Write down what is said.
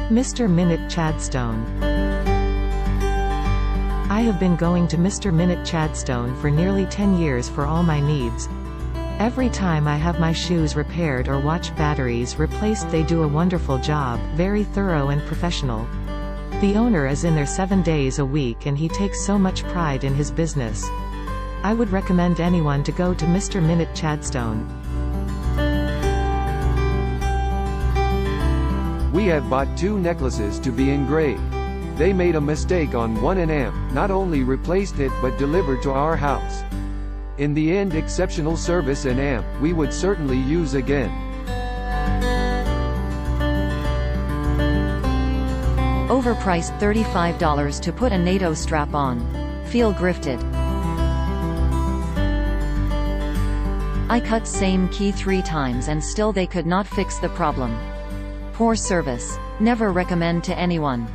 Mr. Minit Chadstone. I have been going to Mr. Minit Chadstone for nearly 10 years for all my needs. Every time I have my shoes repaired or watch batteries replaced, they do a wonderful job, very thorough and professional. The owner is in there 7 days a week and he takes so much pride in his business. I would recommend anyone to go to Mr. Minit Chadstone. We have bought 2 necklaces to be engraved. They made a mistake on one and not only replaced it but delivered to our house. In the end, exceptional service and we would certainly use again. Overpriced $35 to put a NATO strap on. Feel grifted. I cut same key 3 times and still they could not fix the problem. Poor service. Never recommend to anyone.